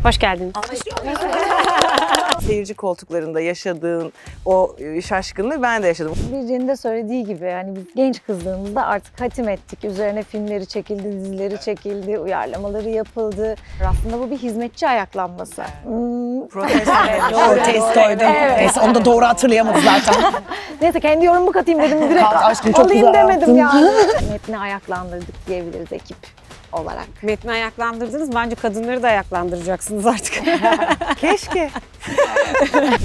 Hoş geldin. Seyirci koltuklarında yaşadığın o şaşkınlığı ben de yaşadım. Birce'nin de söylediği gibi yani biz genç kızdığımızda artık hatim ettik. Üzerine filmleri çekildi, dizileri çekildi, uyarlamaları yapıldı. Aslında bu bir hizmetçi ayaklanması. Protestoydu. Evet. Neyse onu da doğru hatırlayamadı zaten. Neyse kendi yorumumu katayım dedim direkt. Aşkım çok Alayım güzel demedim yaptın. yani. Metni ayaklandırdık diyebiliriz ekip olarak. Metni ayaklandırdınız. Bence kadınları da ayaklandıracaksınız artık. Keşke.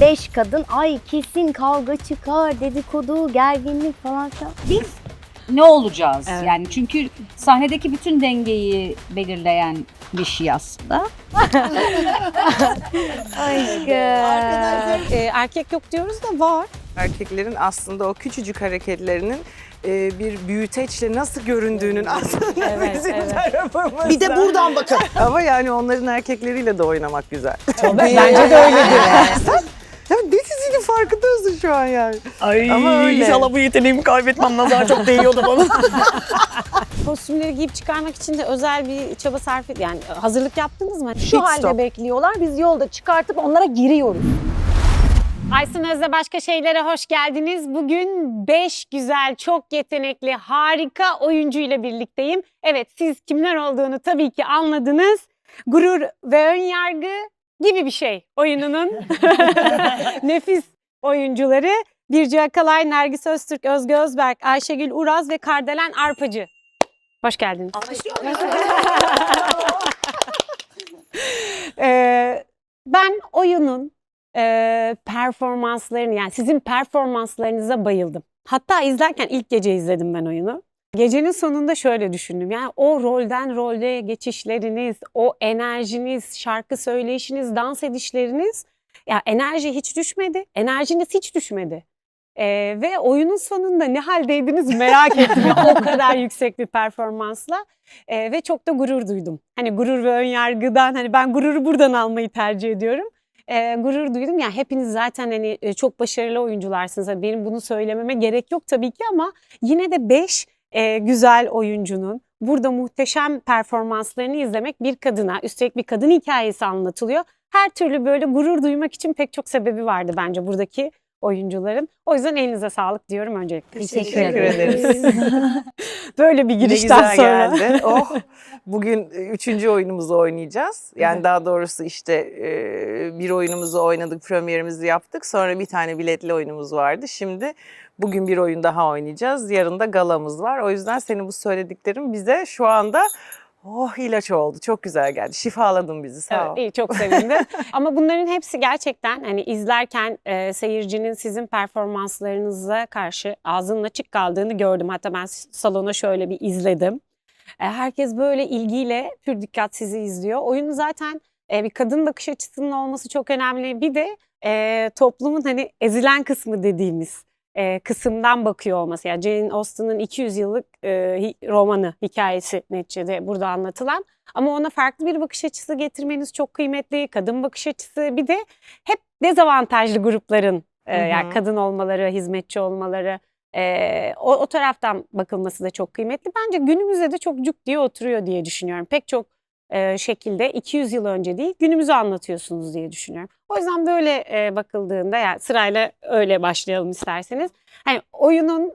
5 kadın ay kesin kavga çıkar, dedikodu, gerginlik falan filan. Biz ne olacağız? Evet. Yani çünkü sahnedeki bütün dengeyi belirleyen bir şey aslında. Erkek yok diyoruz da var. Erkeklerin aslında o küçücük hareketlerinin bir büyüteçle nasıl göründüğünün aslında Evet, bizim evet. tarafımızda. Bir de buradan bakın. Ama yani onların erkekleriyle de oynamak güzel. Bence de öyledir. Ya ne dizinin farkındasın şu an yani. Ay Ama öyle. inşallah bu yeteneğimi kaybetmem. Nazar çok değiyordu bana. Kostümleri giyip çıkarmak için de özel bir çaba sarf yani hazırlık yaptınız mı? Şu halde stop. bekliyorlar. Biz yolda çıkartıp onlara giriyoruz. Aysun Öz'le Başka Şeylere hoş geldiniz. Bugün 5 güzel, çok yetenekli, harika oyuncu ile birlikteyim. Evet, siz kimler olduğunu tabii ki anladınız. Gurur ve Önyargı gibi bir şey oyununun nefis oyuncuları. Birce Akalay, Nergis Öztürk, Özge Özberk, Ayşegül Uraz ve Kardelen Arpacı. Hoş geldiniz. Ben oyunun performanslarını yani sizin performanslarınıza bayıldım. Hatta izlerken ilk gece izledim ben oyunu. Gecenin sonunda şöyle düşündüm. Yani o rolden role geçişleriniz, o enerjiniz, şarkı söyleyişiniz, dans edişleriniz ya enerji hiç düşmedi. Enerjiniz hiç düşmedi. Ve oyunun sonunda ne haldeydiniz merak ettim. O kadar yüksek bir performansla ve çok da gurur duydum. Hani gurur ve önyargıdan hani ben gururu buradan almayı tercih ediyorum. Gurur duydum. Yani hepiniz zaten hani çok başarılı oyuncularsınız. Hani benim bunu söylememe gerek yok tabii ki ama yine de 5 güzel oyuncunun burada muhteşem performanslarını izlemek bir kadına, üstelik bir kadın hikayesi anlatılıyor. Her türlü böyle gurur duymak için pek çok sebebi vardı bence buradaki oyuncuların. O yüzden elinize sağlık diyorum öncelikle. Teşekkür ederiz. Böyle bir Ne girişten güzel sonra. geldi. Oh, bugün 3. oyunumuzu oynayacağız. Yani daha doğrusu işte bir oyunumuzu oynadık, premierimizi yaptık. Sonra bir tane biletli oyunumuz vardı. Şimdi bugün bir oyun daha oynayacağız. Yarın da galamız var. O yüzden senin bu söylediklerin bize şu anda ilaç oldu. Çok güzel geldi. Şifaladın bizi. Sağ ol. Evet, iyi, çok sevindim. Ama bunların hepsi gerçekten hani izlerken seyircinin sizin performanslarınıza karşı ağzının açık kaldığını gördüm. Hatta ben salona şöyle bir izledim. Herkes böyle ilgiyle pür dikkat sizi izliyor. Oyunu zaten bir kadın bakış açısının olması çok önemli. Bir de toplumun hani ezilen kısmı dediğimiz kısımdan bakıyor olması. Yani Jane Austen'ın 200 yıllık romanı, hikayesi neticede burada anlatılan. Ama ona farklı bir bakış açısı getirmeniz çok kıymetli. Kadın bakış açısı bir de hep dezavantajlı grupların yani kadın olmaları, hizmetçi olmaları o taraftan bakılması da çok kıymetli. Bence günümüzde de çok cuk diye oturuyor diye düşünüyorum. Pek çok şekilde 200 yıl önce değil günümüzü anlatıyorsunuz diye düşünüyorum. O yüzden böyle bakıldığında yani sırayla öyle başlayalım isterseniz. Hani oyunun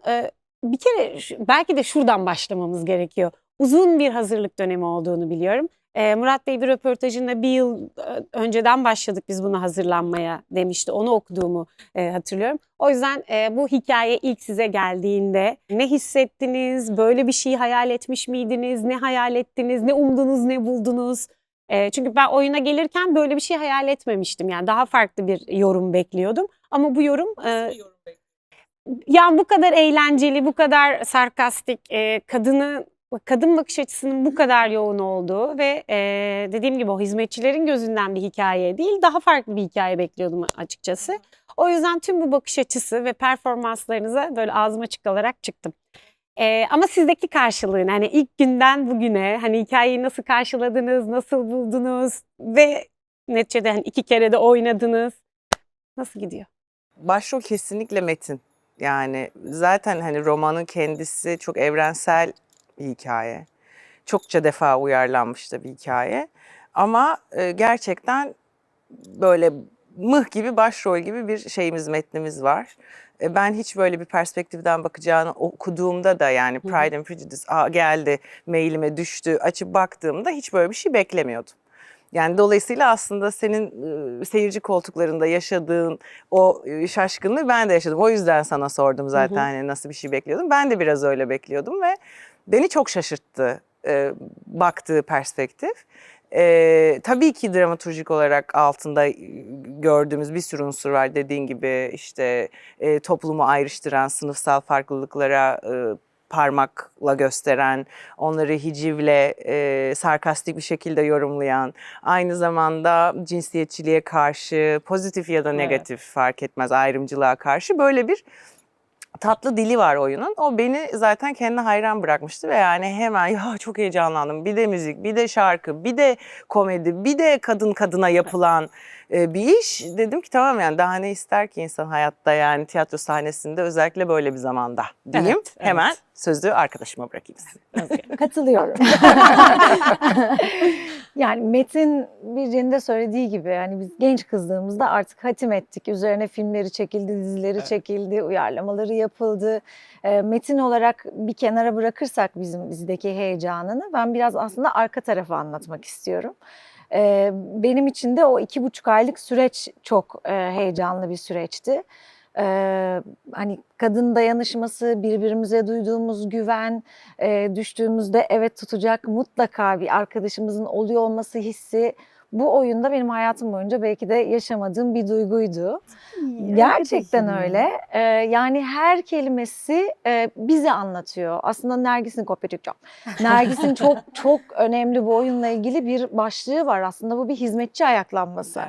bir kere belki de şuradan başlamamız gerekiyor. Uzun bir hazırlık dönemi olduğunu biliyorum. Murat Bey bir röportajında bir yıl önceden başladık biz buna hazırlanmaya demişti. Onu okuduğumu hatırlıyorum. O yüzden bu hikaye ilk size geldiğinde ne hissettiniz? Böyle bir şey hayal etmiş miydiniz? Ne hayal ettiniz? Ne umdunuz, ne buldunuz? Çünkü ben oyuna gelirken böyle bir şey hayal etmemiştim. Yani daha farklı bir yorum bekliyordum. Ama bu yorum... yani bu kadar eğlenceli, bu kadar sarkastik, kadın bakış açısının bu kadar yoğun olduğu ve dediğim gibi o hizmetçilerin gözünden bir hikaye değil, daha farklı bir hikaye bekliyordum açıkçası. O yüzden tüm bu bakış açısı ve performanslarınıza böyle ağzım açık alarak çıktım. Ama sizdeki karşılığını hani ilk günden bugüne hani hikayeyi nasıl karşıladınız, nasıl buldunuz ve neticede hani 2 kere de oynadınız. Nasıl gidiyor? Başrol kesinlikle Metin. Yani zaten hani romanın kendisi çok evrensel bir hikaye. Çokça defa uyarlanmış da bir hikaye. Ama gerçekten böyle mıh gibi, başrol gibi bir metnimiz var. Ben hiç böyle bir perspektiften bakacağını okuduğumda da, yani Pride and Prejudice geldi, mailime düştü, açıp baktığımda hiç böyle bir şey beklemiyordum. Yani dolayısıyla aslında senin seyirci koltuklarında yaşadığın o şaşkınlığı ben de yaşadım. O yüzden sana sordum zaten hani nasıl bir şey bekliyordum. Ben de biraz öyle bekliyordum ve beni çok şaşırttı baktığı perspektif. Tabii ki dramaturjik olarak altında gördüğümüz bir sürü unsur var. Dediğin gibi işte toplumu ayrıştıran, sınıfsal farklılıklara parmakla gösteren, onları hicivle sarkastik bir şekilde yorumlayan, aynı zamanda cinsiyetçiliğe karşı, pozitif ya da negatif fark etmez, ayrımcılığa karşı böyle bir tatlı dili var oyunun. O beni zaten kendine hayran bırakmıştı ve yani hemen ya çok heyecanlandım. Bir de müzik, bir de şarkı, bir de komedi, bir de kadın kadına yapılan bir iş. Dedim ki tamam, yani daha ne ister ki insan hayatta, yani tiyatro sahnesinde özellikle böyle bir zamanda diyeyim. Evet, evet. Hemen sözü arkadaşıma bırakayım size. Katılıyorum. Yani Metin Birce'nin de söylediği gibi, yani biz genç kızdığımızda artık hatim ettik. Üzerine filmleri çekildi, dizileri çekildi, uyarlamaları yapıldı. Metin olarak bir kenara bırakırsak bizdeki heyecanını, ben biraz aslında arka tarafı anlatmak istiyorum. Benim için de o 2,5 aylık süreç çok heyecanlı bir süreçti. Hani kadın dayanışması, birbirimize duyduğumuz güven, düştüğümüzde evet tutacak mutlaka bir arkadaşımızın oluyor olması hissi, bu oyunda benim hayatım boyunca belki de yaşamadığım bir duyguydu. Gerçekten öyle. Yani her kelimesi bize anlatıyor. Aslında Nergis'in kopya çekeceğim. Nergis'in çok çok önemli bu oyunla ilgili bir başlığı var. Aslında bu bir hizmetçi ayaklanması.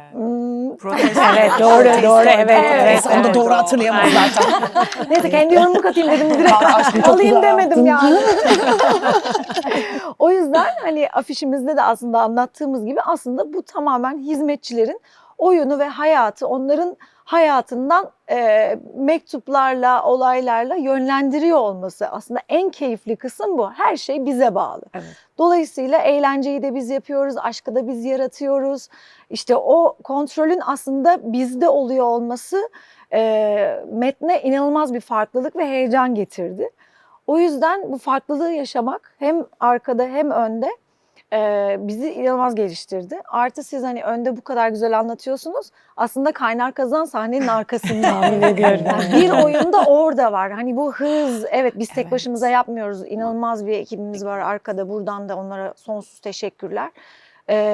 Evet, doğru, evet. Onu da doğru hatırlayamadım zaten. Neyse, kendi yorumumu katayım dedim, direkt Aşkım, çok alayım güzel demedim yaptın. yani. O yüzden hani afişimizde de aslında anlattığımız gibi, aslında bu tamamen hizmetçilerin oyunu ve hayatı, onların hayatından mektuplarla, olaylarla yönlendiriyor olması. Aslında en keyifli kısım bu. Her şey bize bağlı. Evet. Dolayısıyla eğlenceyi de biz yapıyoruz, aşkı da biz yaratıyoruz. İşte o kontrolün aslında bizde oluyor olması metne inanılmaz bir farklılık ve heyecan getirdi. O yüzden bu farklılığı yaşamak hem arkada hem önde bizi inanılmaz geliştirdi. Artı siz hani önde bu kadar güzel anlatıyorsunuz. Aslında kaynar kazan sahnenin arkasında. Tahmin ediyorum. Yani bir oyunda orada var. Hani bu hız, evet biz tek başımıza yapmıyoruz. İnanılmaz bir ekibimiz var arkada. Buradan da onlara sonsuz teşekkürler.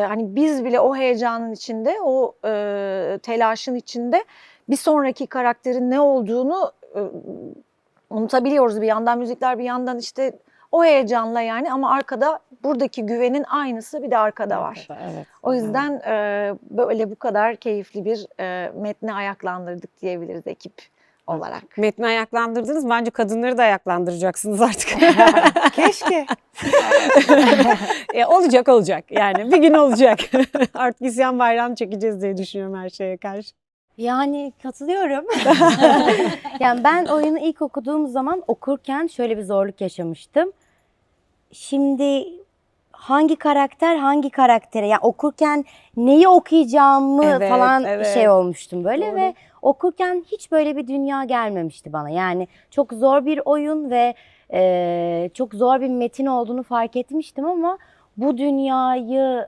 Hani biz bile o heyecanın içinde, o telaşın içinde bir sonraki karakterin ne olduğunu unutabiliyoruz. Bir yandan müzikler, bir yandan işte o heyecanla yani, ama arkada buradaki güvenin aynısı bir de arkada var. Evet. O yüzden böyle bu kadar keyifli bir metni ayaklandırdık diyebiliriz ekip olarak. Metni ayaklandırdınız. Bence kadınları da ayaklandıracaksınız artık. Keşke. Olacak. Yani bir gün olacak. Artık isyan bayrağını çekeceğiz diye düşünüyorum her şeye karşı. Yani katılıyorum. Yani ben oyunu ilk okuduğum zaman, okurken şöyle bir zorluk yaşamıştım. Şimdi hangi karakter hangi karaktere, yani okurken neyi okuyacağımı Evet, falan evet. şey olmuştum böyle. Doğru. Ve okurken hiç böyle bir dünya gelmemişti bana. Yani çok zor bir oyun ve çok zor bir metin olduğunu fark etmiştim, ama bu dünyayı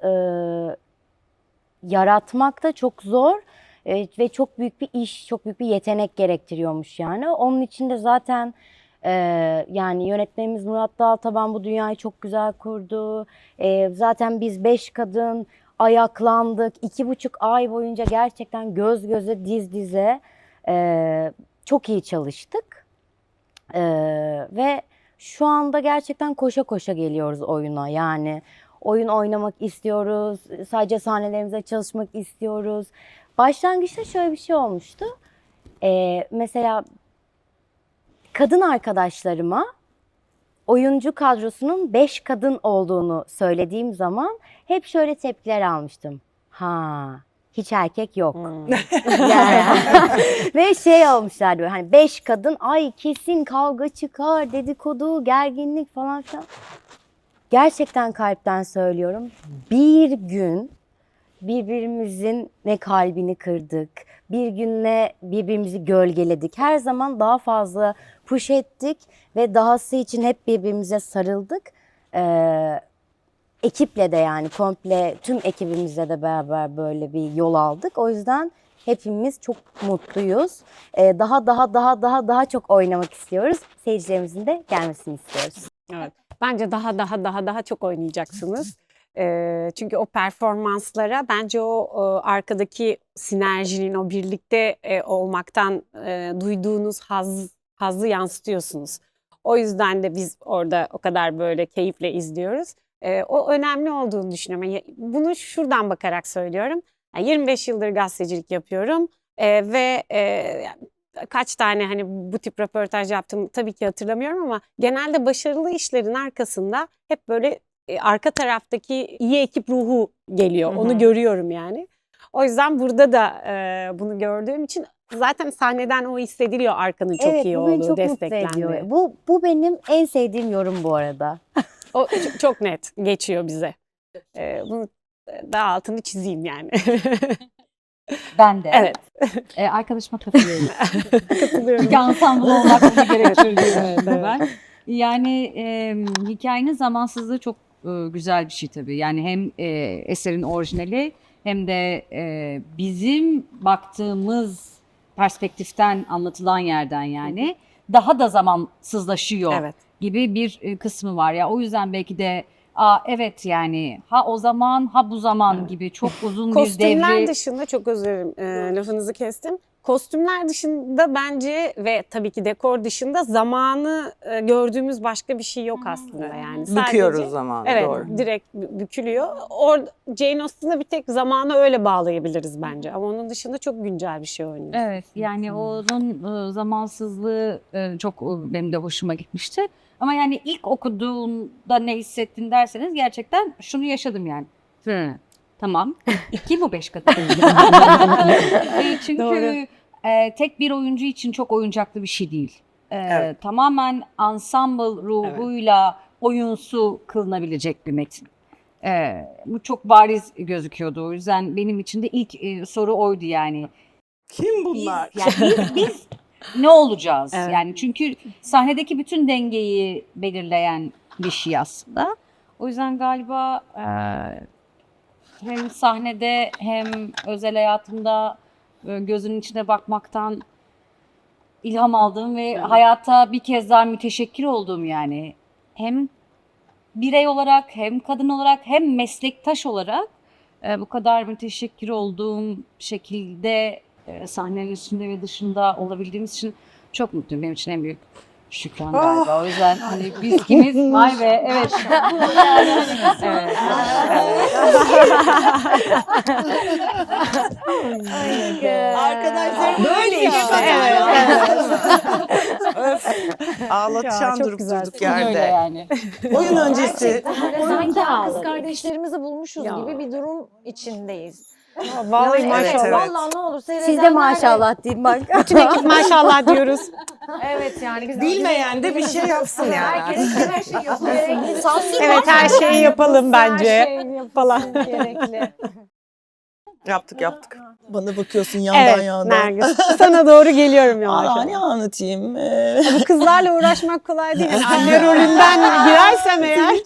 yaratmak da çok zor. Ve çok büyük bir iş, çok büyük bir yetenek gerektiriyormuş yani. Onun için de zaten yani yönetmenimiz Murat Daltaban bu dünyayı çok güzel kurdu. Zaten biz 5 kadın ayaklandık. 2,5 ay boyunca gerçekten göz göze, diz dize çok iyi çalıştık. Ve şu anda gerçekten koşa koşa geliyoruz oyuna. Yani oyun oynamak istiyoruz, sadece sahnelerimize çalışmak istiyoruz. Başlangıçta şöyle bir şey olmuştu. Mesela kadın arkadaşlarıma oyuncu kadrosunun 5 kadın olduğunu söylediğim zaman hep şöyle tepkiler almıştım. Ha, hiç erkek yok. Yani, ve şey olmuşlardı böyle, hani 5 kadın, ay kesin kavga çıkar, dedikodu, gerginlik falan filan. Gerçekten kalpten söylüyorum. Bir gün birbirimizin ne kalbini kırdık, bir gün ne birbirimizi gölgeledik. Her zaman daha fazla push ettik ve dahası için hep birbirimize sarıldık. Ekiple de yani komple tüm ekibimizle de beraber böyle bir yol aldık. O yüzden hepimiz çok mutluyuz. Daha çok oynamak istiyoruz. Seyircilerimizin de gelmesini istiyoruz. Evet. Bence daha çok oynayacaksınız. Çünkü o performanslara bence o arkadaki sinerjinin, o birlikte olmaktan duyduğunuz hazzı yansıtıyorsunuz. O yüzden de biz orada o kadar böyle keyifle izliyoruz. O önemli olduğunu düşünüyorum. Yani bunu şuradan bakarak söylüyorum. Yani 25 yıldır gazetecilik yapıyorum ve kaç tane hani bu tip röportaj yaptım tabii ki hatırlamıyorum ama genelde başarılı işlerin arkasında hep böyle arka taraftaki iyi ekip ruhu geliyor. Onu görüyorum yani. O yüzden burada da bunu gördüğüm için zaten sahneden o hissediliyor, arkanın çok iyi bu beni olduğu, çok mutlu desteklendiği. ediyor. Bu benim en sevdiğim yorum bu arada. O çok net geçiyor bize. Bunu daha altını çizeyim yani. Ben de. Evet. Arkadaşıma katılıyorum. Katılıyorum. Çünkü ensemble olmak bunu gerektirir diyorum Evet, ben. Yani hikayenin zamansızlığı çok güzel bir şey tabii. Yani hem eserin orijinali hem de bizim baktığımız perspektiften anlatılan yerden yani daha da zamansızlaşıyor Evet. gibi bir kısmı var ya. O yüzden belki de evet yani ha o zaman ha bu zaman gibi çok uzun bir Kostümler devri. dışında çok özür dilerim, lafınızı kestim. Kostümler dışında bence ve tabii ki dekor dışında zamanı gördüğümüz başka bir şey yok aslında yani. Büküyoruz zamanı, Evet, doğru. direkt bükülüyor. Jane Austen'a bir tek zamanı öyle bağlayabiliriz bence. Ama onun dışında çok güncel bir şey oynuyor. Evet yani onun zamansızlığı çok benim de hoşuma gitmişti. Ama yani ilk okuduğumda ne hissettin derseniz gerçekten şunu yaşadım yani. Tamam. Kim bu 5 kadın? Çünkü Doğru. Tek bir oyuncu için çok oyuncaklı bir şey değil. Evet. Tamamen ensemble ruhuyla oyunsu kılınabilecek bir metin. Bu çok bariz gözüküyordu. O yüzden benim için de ilk soru oydu yani. Kim bunlar? Biz ne olacağız? Evet. Yani çünkü sahnedeki bütün dengeyi belirleyen bir şey aslında. O yüzden galiba hem sahnede hem özel hayatımda gözünün içine bakmaktan ilham aldığım ve hayata bir kez daha müteşekkir olduğum yani. Hem birey olarak hem kadın olarak hem meslektaş olarak bu kadar müteşekkir olduğum şekilde sahnenin üstünde ve dışında olabildiğimiz için çok mutluyum. Benim için en büyük şükran galiba. O yüzden hani biz kimiz? Vay be evet. Evet. Arkadaşlar böyle işte. Öf. Ağlatacağım çok durup güzel. durduk Öyle yerde. yani. Oyun öncesi. Sanki kız kardeşlerimizi bulmuşuz gibi bir durum içindeyiz. Vallahi Yani maşallah. evet. Vallahi ne olur Siz de seyredenler maşallah diyeyim bak. Bütün ekip maşallah diyoruz. Evet yani biz Bilmeyen de bir şey yapsın yani. herkes her şeyi yapıyor. Sansür Evet, her şeyi yapalım bence. Her şey Falan. gerekli. Yaptık. Bana bakıyorsun yandan Evet yandan. Nergis. Sana doğru geliyorum yavaş Aa, ne yavaş. anlatayım? Bu kızlarla uğraşmak kolay değil. Yani anne rolünden girersem eğer.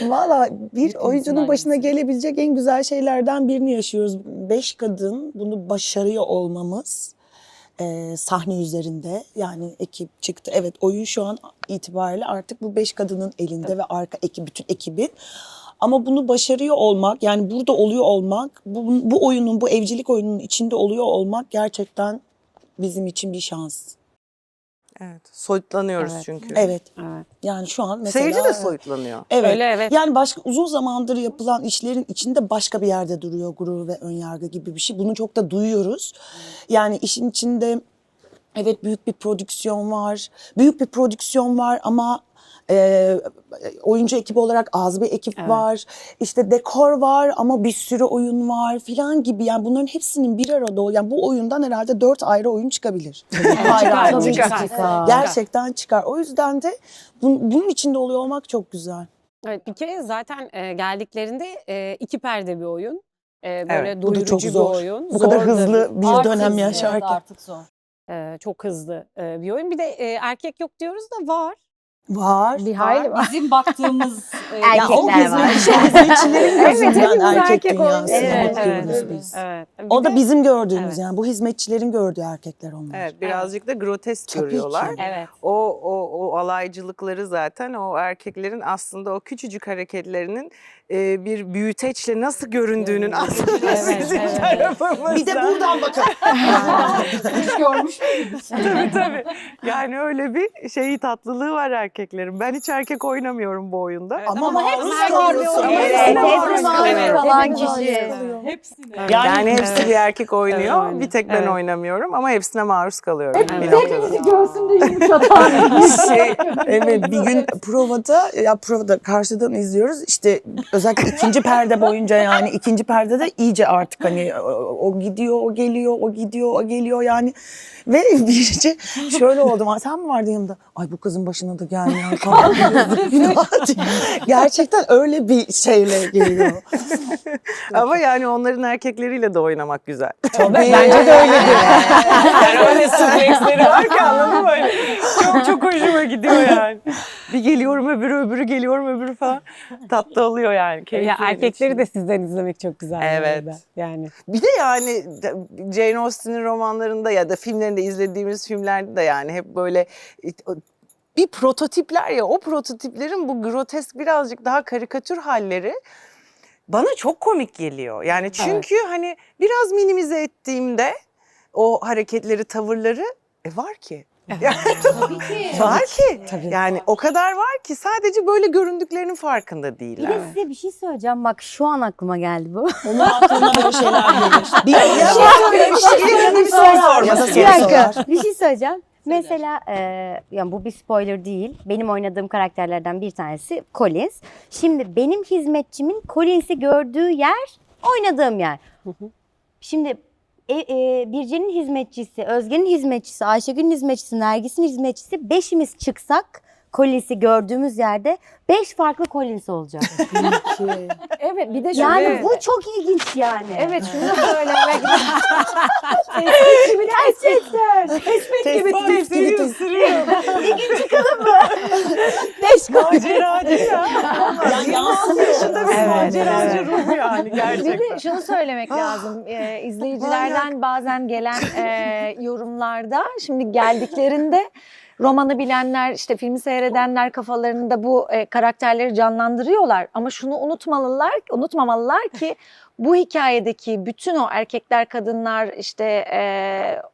Valla bir oyuncunun senaryosu. başına gelebilecek en güzel şeylerden birini yaşıyoruz. 5 kadın bunu başarıyor olmamız sahne üzerinde. Yani ekip çıktı. Evet, oyun şu an itibariyle artık bu 5 kadının elinde ve arka ekip, bütün ekibin. Ama bunu başarıyor olmak, yani burada oluyor olmak, bu oyunun, bu evcilik oyununun içinde oluyor olmak gerçekten bizim için bir şans. Evet. Soyutlanıyoruz Evet. çünkü. Evet. Evet. Yani şu an mesela... Seyirci de soyutlanıyor. Evet. Öyle, evet. Yani başka uzun zamandır yapılan işlerin içinde başka bir yerde duruyor gurur ve önyargı gibi bir şey. Bunu çok da duyuyoruz. Yani işin içinde evet büyük bir prodüksiyon var. Büyük bir prodüksiyon var ama oyuncu ekibi olarak az bir ekip Evet. var. İşte dekor var ama bir sürü oyun var filan gibi. Yani bunların hepsinin bir arada yani bu oyundan herhalde 4 ayrı oyun çıkabilir. Ayrı ayrı Tabii ki oyun. çıkar. Gerçekten çıkar. O yüzden de bunun içinde oluyor olmak çok güzel. Evet, bir kere zaten geldiklerinde 2 perde bir oyun. Böyle Evet, Bu da çok doyurucu bir zor. oyun. Bu kadar Zor da hızlı bir Artık, dönem evet, yaşarken. artık zor. çok hızlı bir oyun. Bir de erkek yok diyoruz da var. Var. Bir hayli var. Bizim baktığımız Ya o Erkekler var. hizmetçilerin Evet, gözünden hepimiz erkek erkek dünyasına oynuyoruz. bakıyoruz Evet. biz. Evet. O da bizim gördüğümüz Evet. yani bu hizmetçilerin gördüğü erkekler onlar. Evet, birazcık da grotesk Tabii görüyorlar. ki. Evet. O alaycılıkları zaten o erkeklerin aslında o küçücük hareketlerinin bir büyüteçle nasıl göründüğünün aslında Evet, bizim evet. tarafımızda. Bir de buradan bakın. Hiç görmüş Tabii tabii. Yani öyle bir tatlılığı var erkeklerin. Ben hiç erkek oynamıyorum bu oyunda. Ama hepsine maruz var kalıyorsun. bir oyun. Evet, Hepsine hepsine maruz Evet. kalan Hepimiz maruz kişi. kalıyor. Hepsine. Yani hepsi bir erkek oynuyor. Evet, oynuyor. Bir tek ben Evet. oynamıyorum ama hepsine maruz kalıyorum. bir Evet. noktada. Hepimizi göğsünde yumuşatan. Evet bir gün provada karşıdan izliyoruz işte özellikle ikinci perde boyunca yani ikinci perdede iyice artık hani o gidiyor o geliyor o gidiyor o geliyor yani ve birisi şöyle oldu sen mi vardın yanımda ay bu kızın başına da gelmiyor falan gerçekten öyle bir şeyle geliyor. Ama yani onların erkekleriyle de oynamak güzel. Tabii. Bence de öyledir. Yani öyle süreksleri var ki anladın mı? Öyle çok çok hoşuma gidiyor yani. Bir geliyorum öbürü geliyorum öbürü falan. Tatlı oluyor yani. Keyifli Ya oluyor erkekleri şimdi. de sizden izlemek çok güzel. bu Evet. arada. Yani. Bir de yani Jane Austen'in romanlarında ya da filmlerinde izlediğimiz filmlerde de yani hep böyle bir prototipler ya o prototiplerin bu grotesk birazcık daha karikatür halleri bana çok komik geliyor. Yani çünkü hani biraz minimize ettiğimde o hareketleri, tavırları var ki. Tabii ki. Var ki. Tabii. Yani o kadar var ki sadece böyle göründüklerinin farkında Bir değiller. de size bir şey söyleyeceğim. Bak şu an aklıma geldi bu. Onun aklına böyle şeyler gelir. Bir Bir dakika, bir şey söyleyeceğim. Mesela yani bu bir spoiler değil. Benim oynadığım karakterlerden bir tanesi Collins. Şimdi benim hizmetçimin Collins'i gördüğü yer oynadığım yer. Şimdi Birce'nin hizmetçisi, Özge'nin hizmetçisi, Ayşegül'ün hizmetçisi, Nergis'in hizmetçisi beşimiz çıksak Collins'i gördüğümüz yerde 5 farklı Collins olacak. Evet bir de şöyle. Yani bu çok ilginç yani. Evet şunu söylemek Gerçekten. Seni ısırıyor. Maceracı ya. Yani 26 yaşında bir Evet, maceracı evet. ruh yani Bir gerçekten. de şunu söylemek lazım. İzleyicilerden bazen gelen yorumlarda şimdi geldiklerinde romanı bilenler, işte filmi seyredenler kafalarında bu karakterleri canlandırıyorlar. Ama şunu unutmamalılar ki bu hikayedeki bütün o erkekler, kadınlar, işte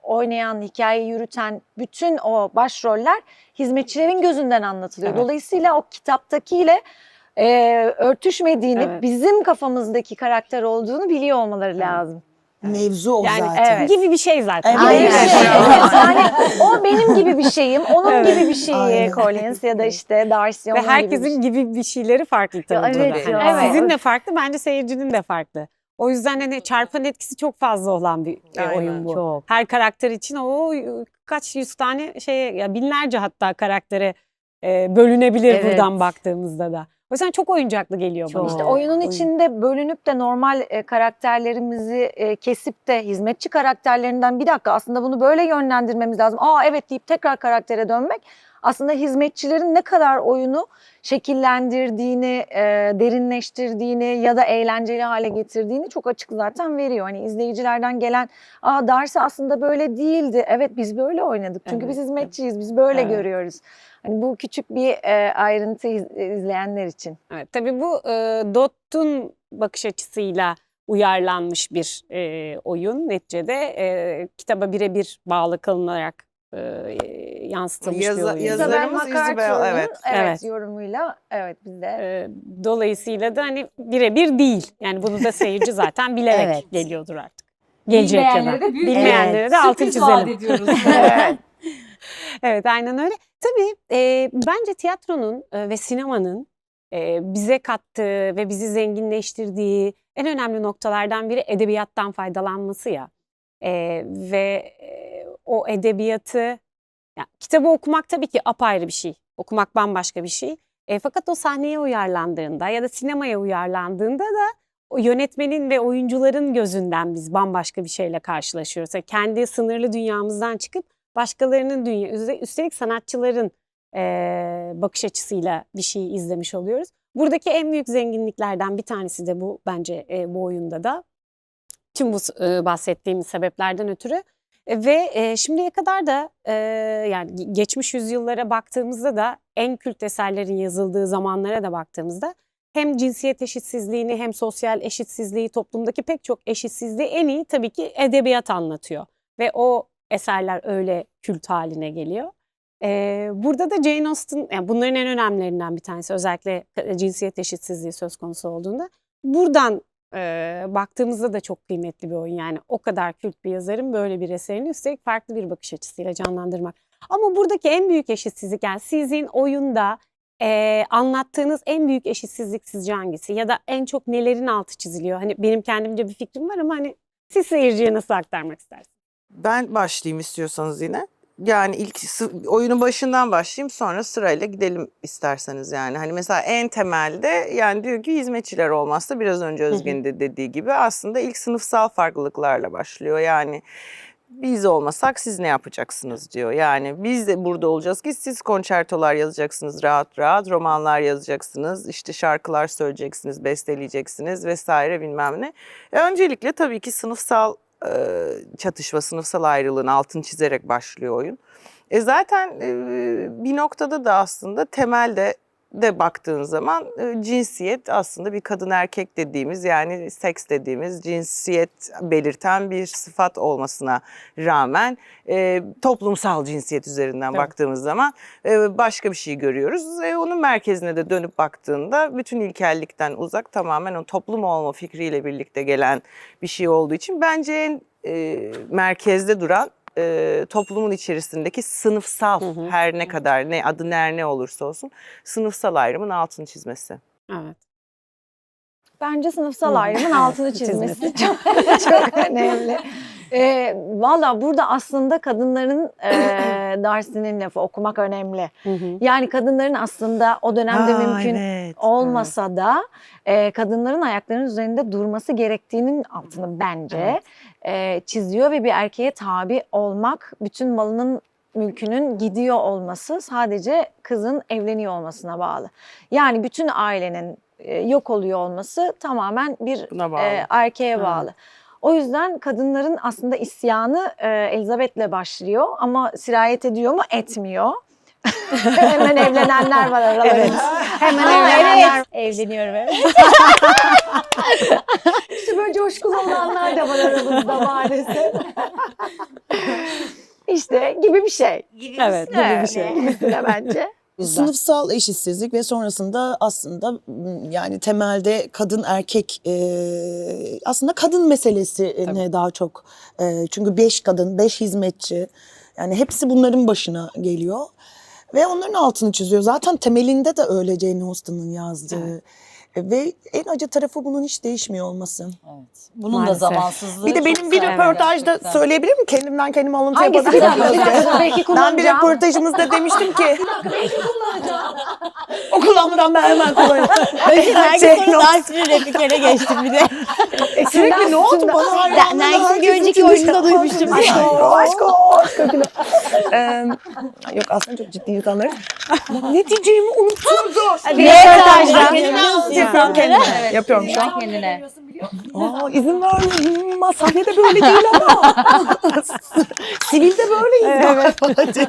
oynayan, hikayeyi yürüten bütün o başroller hizmetçilerin gözünden anlatılıyor. Evet. Dolayısıyla o kitaptakiyle örtüşmediğini, Evet. bizim kafamızdaki karakter olduğunu biliyor olmaları lazım. mevzu o Yani zaten. gibi bir şey zaten. Evet. Gibi bir Aynen. şey. Evet, yani o benim gibi bir şeyim, onun Evet. gibi bir şeyi Aynen. Collins ya da işte Darcy Ve onun herkesin gibi gibi bir şeyleri farklı tabii. evet burada. ya. Hani Evet. Sizin de farklı, bence seyircinin de farklı. O yüzden hani çarpan etkisi çok fazla olan bir Aynen, oyun bu. çok. Her karakter için o kaç yüz tane ya binlerce hatta karaktere bölünebilir Evet. buradan baktığımızda da. O yüzden çok oyuncaklı geliyor bana. Çok. İşte oyunun içinde bölünüp de normal karakterlerimizi kesip de hizmetçi karakterlerinden bir dakika aslında bunu böyle yönlendirmemiz lazım. Aa evet deyip tekrar karaktere dönmek aslında hizmetçilerin ne kadar oyunu şekillendirdiğini, derinleştirdiğini ya da eğlenceli hale getirdiğini çok açık zaten veriyor. Hani izleyicilerden gelen Darcy aslında böyle değildi. Evet biz böyle oynadık. Çünkü biz Evet, hizmetçiyiz. Biz böyle Evet. görüyoruz. Hani bu küçük bir ayrıntı izleyenler için. Evet, tabii bu Dodd'un bakış açısıyla uyarlanmış bir oyun neticede. Kitaba birebir bağlı kalınarak yansıtılmış bir oyun. Yazarımız Isabel, evet. Evet. yorumuyla evet biz de. Dolayısıyla da hani birebir değil. Yani bunu da seyirci zaten bilerek Evet. geliyordur artık. Gelecek ya da. Bilmeyenlere de büyük Bilmeyenlere de altın sürpriz vaat çizelim. ediyoruz. Evet, aynen öyle. Tabii bence tiyatronun ve sinemanın bize kattığı ve bizi zenginleştirdiği en önemli noktalardan biri edebiyattan faydalanması ya. Ve o edebiyatı, kitabı okumak tabii ki apayrı bir şey. Okumak bambaşka bir şey. Fakat o sahneye uyarlandığında ya da sinemaya uyarlandığında da o yönetmenin ve oyuncuların gözünden biz bambaşka bir şeyle karşılaşıyoruz. Yani kendi sınırlı dünyamızdan çıkıp başkalarının üstelik sanatçıların bakış açısıyla bir şeyi izlemiş oluyoruz. Buradaki en büyük zenginliklerden bir tanesi de bu bence bu oyunda da. Tüm bu bahsettiğimiz sebeplerden ötürü. Ve şimdiye kadar da yani geçmiş yüzyıllara baktığımızda da en kült eserlerin yazıldığı zamanlara da baktığımızda hem cinsiyet eşitsizliğini hem sosyal eşitsizliği, toplumdaki pek çok eşitsizliği en iyi tabii ki edebiyat anlatıyor. Ve o eserler öyle kült haline geliyor. Burada da Jane Austen, yani bunların en önemlilerinden bir tanesi, özellikle cinsiyet eşitsizliği söz konusu olduğunda. Buradan baktığımızda da çok kıymetli bir oyun. Yani o kadar kült bir yazarın böyle bir eserini üstelik farklı bir bakış açısıyla canlandırmak. Ama buradaki en büyük eşitsizlik, yani sizin oyunda anlattığınız en büyük eşitsizlik sizce hangisi? Ya da en çok nelerin altı çiziliyor? Hani benim kendimce bir fikrim var ama hani siz seyirciye nasıl aktarmak istersiniz? Ben başlayayım istiyorsanız yine. Yani ilk oyunun başından başlayayım, sonra sırayla gidelim isterseniz yani. Hani mesela en temelde yani diyor ki hizmetçiler olmazsa, biraz önce Özge'nin de dediği gibi, aslında ilk sınıfsal farklılıklarla başlıyor. Yani biz olmasak siz ne yapacaksınız diyor. Yani biz de burada olacağız ki siz konçertolar yazacaksınız rahat rahat, romanlar yazacaksınız, işte şarkılar söyleyeceksiniz, besteleyeceksiniz vesaire bilmem ne. Öncelikle tabii ki sınıfsal çatışma, sınıfsal ayrılığın altını çizerek başlıyor oyun. Zaten bir noktada da aslında temelde de baktığın zaman cinsiyet aslında bir kadın erkek dediğimiz, yani seks dediğimiz cinsiyet belirten bir sıfat olmasına rağmen toplumsal cinsiyet üzerinden baktığımız zaman başka bir şey görüyoruz. Onun merkezine de dönüp baktığında bütün ilkellikten uzak, tamamen o toplum olma fikriyle birlikte gelen bir şey olduğu için bence en merkezde duran toplumun içerisindeki sınıfsal, her ne kadar ne adı ne olursa olsun, sınıfsal ayrımın altını çizmesi. Evet. Bence sınıfsal ayrımın altını çizmesi çok önemli. Valla burada aslında kadınların Darcy'nin lafı, okumak önemli. Yani kadınların aslında o dönemde mümkün olmasa da kadınların ayaklarının üzerinde durması gerektiğinin altını bence çiziyor ve bir erkeğe tabi olmak, bütün malının mülkünün gidiyor olması sadece kızın evleniyor olmasına bağlı. Yani bütün ailenin yok oluyor olması tamamen bir erkeğe bağlı. O yüzden kadınların aslında isyanı Elizabeth'le başlıyor ama sirayet ediyor mu? Etmiyor. Hemen evlenenler var aralarında. Hemen evlenenler. Evet. Evleniyorum, evet. İşte böyle coşkulu olanlar da var aramızda maalesef. İşte gibi bir şey. Evet, gibi bir şey. Gibisine bence. Sınıfsal eşitsizlik ve sonrasında aslında yani temelde kadın erkek aslında kadın meselesine daha çok, çünkü 5 kadın, 5 hizmetçi, yani hepsi bunların başına geliyor ve onların altını çiziyor. Zaten temelinde de öyle Jane Austen'ın yazdığı. Ve en acı tarafı bunun hiç değişmiyor olması. Evet. Bunun Maalesef. da zamansızlığı. Bir de benim bir röportajda gerçekten. söyleyebilir miyim? Kendimden kendime alıntı Hangisi? yapabilir Bir dakika, miyim? belki Ben bir kullanacağım. röportajımızda demiştim ki o kullanmadan ben hemen kullanıyorum. Nergis'in Darcy'nin repliklerine geçtim bir de. Sürekli ne oldu bana? hayranlar, Nergis'in bir herkesin önceki içinde oyununda işte, duymuştum. Aşko. Yok aslında çok ciddi insanlar. Ne diyeceğimi unuttum. Bir röportajda. Yapıyorum şu an. Kendine. İzin vermiyorum. Sahnede böyle değil ama. Sivilde böyleyiz.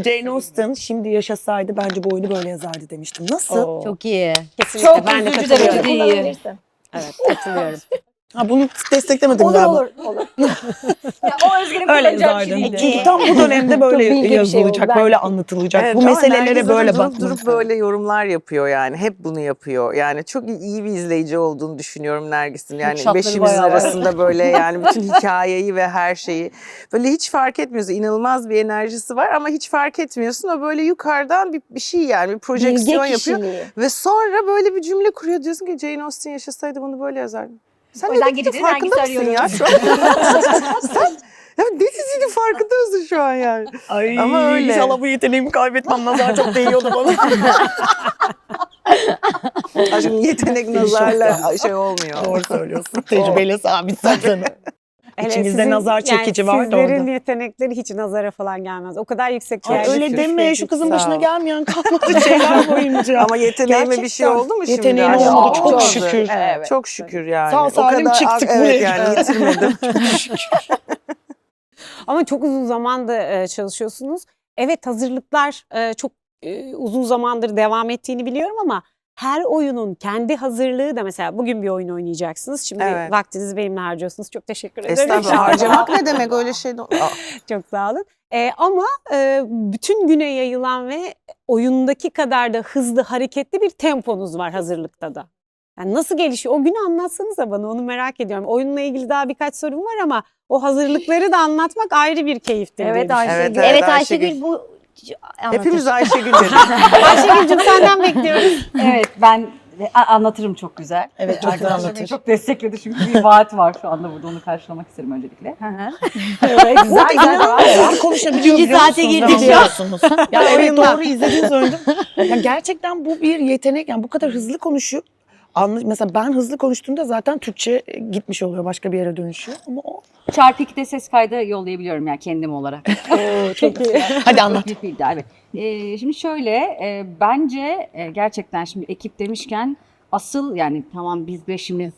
Jane Austen şimdi yaşasaydı bence bu oyunu böyle yazardı demiştim. Nasıl? Çok iyi. Kesinlikle Çok ben de üzücü katılıyorum. derecede iyi. Kullanabilirsin. Evet, katılıyorum. Ha, bunu desteklemedim Olur galiba. olur. Ya, o Özgür'ün Öyle kullanacak yazardım. bir şeydi. Çünkü tam bu dönemde böyle Çok bilge bir şey yazılacak, oldu. böyle Ben- anlatılacak. Evet, bu ama meselelere Nergis böyle Hanım bakmak. durup böyle yorumlar yapıyor yani. Hep bunu yapıyor. Yani çok iyi bir izleyici olduğunu düşünüyorum Nergis'in. Yani şartları beşimizin bayağı var. arasında böyle yani bütün hikayeyi ve her şeyi böyle hiç fark etmiyorsun. İnanılmaz bir enerjisi var ama hiç fark etmiyorsun. O böyle yukarıdan bir şey, yani bir projeksiyon Bilge yapıyor. kişiliği. Ve sonra böyle bir cümle kuruyor, diyorsun ki Jane Austen yaşasaydı bunu böyle yazardı. Sen O yüzden ne dediğinin geceleri farkında Nergis'i mısın ya arıyorum. şu an? Ya ne dediğinin farkındasın şu an yani. Ay, Ama öyle. İnşallah bu yeteneğimi kaybetmem. Nazar çok değiyordu bana. Aşkım yetenek nazarla şey olmuyor. Doğru söylüyorsun. Tecrübeyle sabit zaten. Hele İçinizde sizin- nazar çekici var da Sizlerin orada. yetenekleri hiç nazara falan gelmez. O kadar yüksek Ay, yani. öyle şükür. deme, şu kızın Sağ başına ol. gelmeyen kalmadı şeyler boyunca. Ama yeteneğime bir şey oldu mu şimdi? Yeteneğin Ay, olmadı, çok oldu. şükür. Evet. Çok şükür yani. Sağ O salim kadar- çıktık evet buraya. yani yitirmedim. Ama çok uzun zamandır çalışıyorsunuz. Evet, hazırlıklar çok uzun zamandır devam ettiğini biliyorum ama her oyunun kendi hazırlığı da, mesela bugün bir oyun oynayacaksınız. Şimdi Evet. vaktinizi benimle harcıyorsunuz. Çok teşekkür ederim. Estağfurullah, harcamak ne demek, öyle şey de... Aa, Çok sağ olun. Ama bütün güne yayılan ve oyundaki kadar da hızlı, hareketli bir temponuz var hazırlıkta da. Yani nasıl gelişiyor? O günü anlatsanıza bana, onu merak ediyorum. Oyunla ilgili daha birkaç sorum var ama o hazırlıkları da anlatmak ayrı bir keyiftir. Evet, diye düşünüyorum. Ayşegül. Evet, Evet Ayşegül. Ayşegül bu hepimiz Ayşegül dedik. Ayşegül'cüm senden bekliyoruz. Evet, ben anlatırım çok güzel. Evet, çok güzel Arkadaşlar anlatır. beni çok destekledi çünkü bir vaat var şu anda burada, onu karşılamak isterim öncelikle. Evet, güzel güzel konuşabiliyor İkinci saate girdik şu an. Ya evet, Oyundan. doğru izlediğiniz oyunda. Ya gerçekten bu bir yetenek. Yani bu kadar hızlı konuşup mesela ben hızlı konuştuğumda zaten Türkçe gitmiş oluyor, başka bir yere dönüşüyor. Ama o Çarpı 2'de ses kaydı yollayabiliyorum yani kendim olarak. çok iyi. Hadi anlat. Büyük bir iddia, evet. Şimdi şöyle, bence gerçekten şimdi ekip demişken asıl, yani tamam biz beşimiz,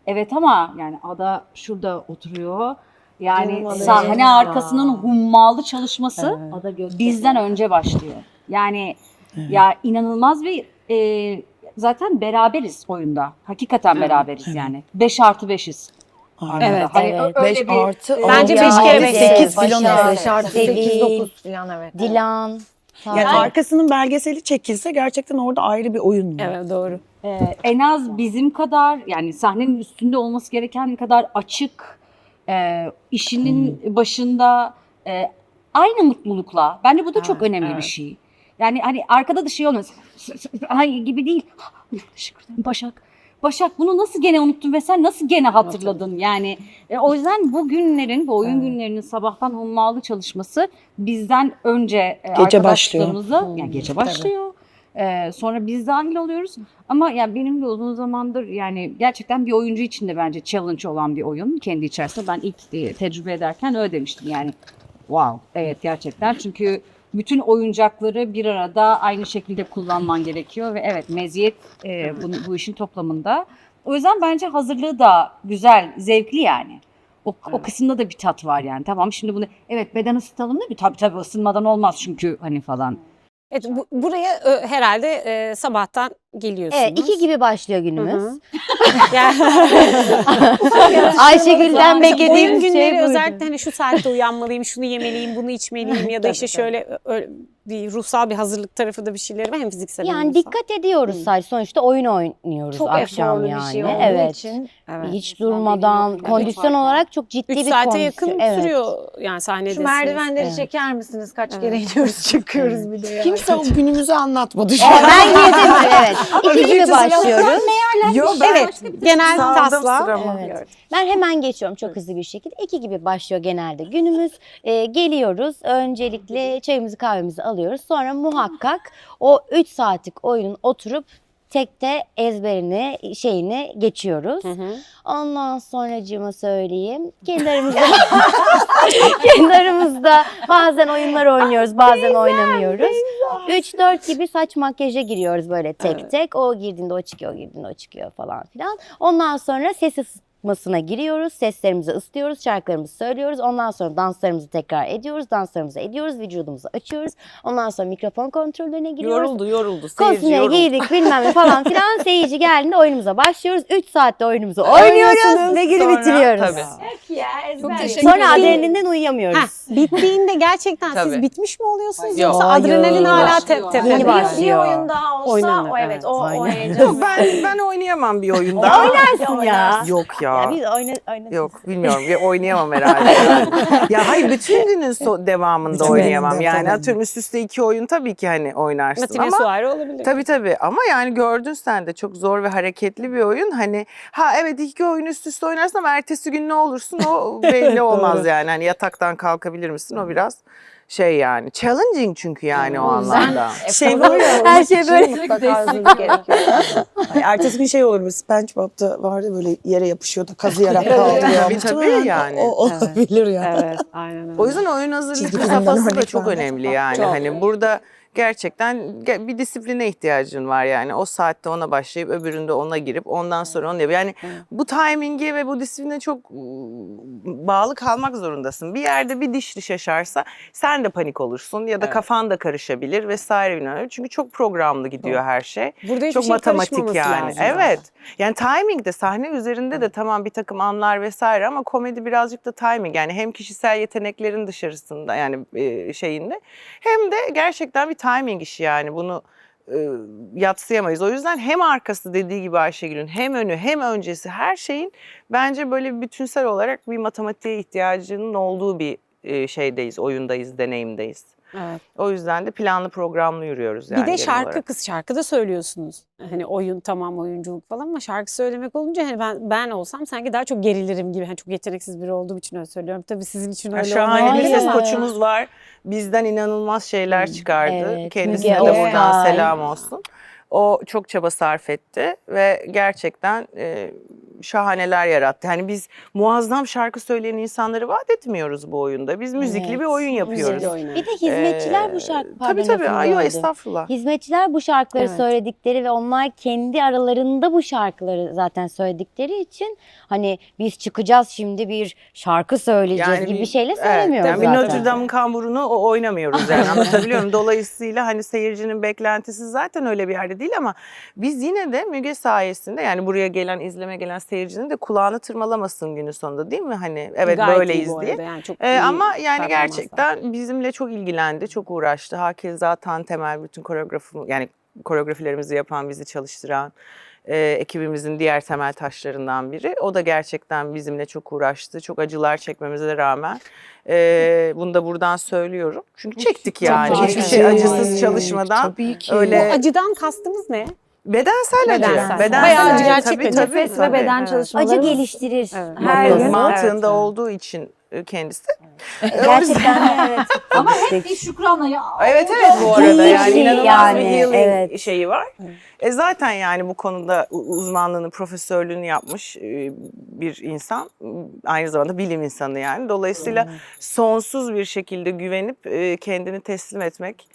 evet, ama yani Ada şurada oturuyor. Yani Canım Ada sahne ya. arkasının hummalı çalışması Evet. bizden önce başlıyor. Yani ya inanılmaz bir zaten beraberiz oyunda. Hakikaten beraberiz yani. 5+5'iz. Aynen. Evet, Hani evet. öyle 5 bir artı. Bence Ya, 5 kere evet, 8 Başak, falan. 5 artı 8, Sevil, 9 falan, evet. Dilan. Yani arkasının belgeseli çekilse gerçekten orada ayrı bir oyun var. Evet, doğru. en az bizim kadar, yani sahnenin üstünde olması gereken kadar açık, işinin başında aynı mutlulukla. Bence bu da çok önemli bir şey. Yani hani arkada da şey olmaz. Ay gibi değil. Teşekkür ederim Başak. Başak, bunu nasıl gene unuttun ve sen nasıl gene hatırladın? Yani o yüzden bu günlerin, bu oyun günlerinin sabahtan hummalı çalışması bizden önce Gece başlıyor. arkadaşlarımızla, yani gece başlıyor. Sonra biz dahil oluyoruz. Ama yani benim de uzun zamandır, yani gerçekten bir oyuncu için de bence challenge olan bir oyun kendi içerisinde. Ben ilk tecrübe ederken öyle demiştim yani. Wow. Evet, gerçekten, çünkü bütün oyuncakları bir arada aynı şekilde kullanman gerekiyor ve evet, meziyet bu işin toplamında. O yüzden bence hazırlığı da güzel, zevkli yani. O kısımda da bir tat var yani. Tamam, şimdi bunu evet beden ısıtalım değil mi? Tabii ısınmadan olmaz çünkü hani falan. Evet, buraya herhalde sabahtan geliyorsunuz. Evet, 2 gibi başlıyor günümüz. Hı hı. Yani- Ayşegül'den Oyun beklediğimiz günleri şey buydu. özellikle hani şu saatte uyanmalıyım, şunu yemeliyim, bunu içmeliyim ya da işte şöyle bir ruhsal bir hazırlık tarafı da bir şeyleri var, hem fiziksel hem Yani ruhsal. dikkat ediyoruz sadece. Sonuçta oyun oynuyoruz Çok akşam eforlu yani. bir şey olduğu Evet. için. Evet. Hiç durmadan kondisyon olarak çok ciddi 3 bir saate kondisyon. yakın Evet. sürüyor yani sahnedesiniz. Şu merdivenleri Evet. çeker misiniz? Kaç Evet. kere iniyoruz çıkıyoruz bir de yani. Kimse o günümüzü anlatmadı şu Evet, an. ben girdim. Evet. 2 gibi başlıyoruz. Yo, ben Evet, genel saldım taslağı. sıramı. Evet. Ben hemen geçiyorum çok hızlı bir şekilde. 2 gibi başlıyor genelde günümüz. Geliyoruz. Öncelikle çayımızı kahvemizi alıyoruz. Sonra muhakkak o 3 saatlik oyunun oturup tekte ezberini, şeyini geçiyoruz. Hı hı. Ondan sonracığıma söyleyeyim. Kendi aramızda, kendi aramızda bazen oyunlar oynuyoruz, bazen oynamıyoruz. 3-4 gibi saç makyaja giriyoruz böyle tek tek. O girdiğinde o çıkıyor, o girdiğinde o çıkıyor falan filan. Ondan sonra ses ısıtmasına giriyoruz. Seslerimizi ısıtıyoruz, şarkılarımızı söylüyoruz. Ondan sonra danslarımızı tekrar ediyoruz. Danslarımızı ediyoruz, vücudumuzu açıyoruz. Ondan sonra mikrofon kontrollerine giriyoruz. Yoruldu. Seyirci Kostüme yoruldu. giydik bilmem ne falan filan. Seyirci geldiğinde oyunumuza başlıyoruz. 3 saatte oyunumuzu oynuyoruz ve günü Sonra, bitiriyoruz. tabii. Çok Sonra adrenalinden uyuyamıyoruz. Heh, bittiğinde gerçekten siz Tabii. bitmiş mi oluyorsunuz Yok. yoksa Hayır. adrenalin hala Başlıyor. tepede Yeni mi? başlıyor. Bir oyun daha olsa Oynanır, o, evet, evet. o Aynen. heyecan. Yok, ben oynayamam bir oyunda. Oynarsın ya. Yok ya. Ya biz oynadık. yok bilmiyorum. Oynayamam herhalde. Yani. Ya hayır bütün günün devamında Bütün oynayamam. günde, Yani tabii. atıyorum üst üste 2 oyun tabii ki hani oynarsın Matine ama suarı olabilir. tabii ama yani gördün sen de çok zor ve hareketli bir oyun. Hani evet 2 oyun üst üste oynarsın ama ertesi gün ne olursun o belli olmaz Doğru. yani. Hani yataktan kalkabilir misin o biraz şey yani. Challenging çünkü yani o O yüzden anlamda. Şey var ya, Her şey böyle mutlaka hazırlık gerekiyor. Ay, ertesi gün şey olur böyle SpongeBob'da vardı böyle yere yapışıyordu kazıyarak kaldırıyor. Tabii yani. O olabilir yani. Evet, aynen öyle. O yüzden oyun hazırlık Çizgi filmden safhası da örnek çok vermek. önemli yani. Çok. Hani burada gerçekten bir disipline ihtiyacın var yani. O saatte ona başlayıp öbüründe ona girip ondan sonra onu yapıyor. Yani bu timinge ve bu disipline çok bağlı kalmak zorundasın. Bir yerde bir diş şaşarsa sen de panik olursun ya da kafan da karışabilir vesaire bilmem. Çünkü çok programlı gidiyor her şey. Burada hiçbir Çok şey matematik karışmaması yani. lazım Evet. zaten. Yani timing de sahne üzerinde de tamam bir takım anlar vesaire ama komedi birazcık da timing. Yani hem kişisel yeteneklerin dışarısında yani şeyinde hem de gerçekten bir timing işi yani bunu yadsıyamayız. O yüzden hem arkası dediği gibi Ayşegül'ün hem önü hem öncesi her şeyin bence böyle bir bütünsel olarak bir matematiğe ihtiyacının olduğu bir şeydeyiz, oyundayız, deneyimdeyiz. Evet. O yüzden de planlı programlı yürüyoruz yani Bir de genel şarkı olarak. kız şarkı da söylüyorsunuz. Hani oyun tamam oyunculuk falan ama şarkı söylemek olunca hani ben olsam sanki daha çok gerilirim gibi. Hani çok yeteneksiz biri olduğum için öyle söylüyorum. Tabii sizin için öyle Şahane bir olmayabilir ses ama. koçumuz var. Bizden inanılmaz şeyler çıkardı. Evet, Kendisine Müge de buradan Oktay. selam olsun. O çok çaba sarf etti ve gerçekten şahaneler yarattı. Hani biz muazzam şarkı söyleyen insanları vaat etmiyoruz bu oyunda. Biz müzikli Evet, bir oyun yapıyoruz. Müzikli oynar. Bir de hizmetçiler bu şarkı Tabii pardon lafını Ay, yo, böldüm. estağfurullah. Hizmetçiler bu şarkıları Evet. söyledikleri ve onlar kendi aralarında bu şarkıları zaten söyledikleri için hani biz çıkacağız şimdi bir şarkı söyleyeceğiz gibi bir şeyle söylemiyoruz yani bir zaten. Notre Dame'ın kamburunu oynamıyoruz yani anlatabiliyor muyum? Dolayısıyla hani seyircinin beklentisi zaten öyle bir yerde değil ama biz yine de Müge sayesinde yani buraya gelen izleme gelen seyircinin de kulağını tırmalamasın günün sonunda değil mi? Hani evet Gayet iyi böyleyiz bu diye. arada, yani çok iyi Ama yani performanslar. gerçekten bizimle çok ilgilendi, çok uğraştı. Hakeza Tan Temel bütün koreografilerimizi yapan, bizi çalıştıran ekibimizin diğer temel taşlarından biri. O da gerçekten bizimle çok uğraştı. Çok acılar çekmemize racağmen. Bunu da buradan söylüyorum. Çünkü çektik yani. Tabii Hiçbir ki. şey acısız çalışmadan. Tabii ki. Öyle O acıdan kastımız ne? bedensel acı. Bedensel. Bayağı acı, gerçek tabii, acı. tabii, Nefes ve tabii. beden Evet. çalışmaları. Acı geliştirir. Evet. Her gün. Mantığında Evet. olduğu için kendisi. Gerçekten evet. Ama hep bir şükranla ya. Evet bu arada İyi yani ki inanılmaz yani, bir healing evet. şeyi var. Zaten yani bu konuda uzmanlığını, profesörlüğünü yapmış bir insan. Aynı zamanda bilim insanı yani. Dolayısıyla sonsuz bir şekilde güvenip kendini teslim etmek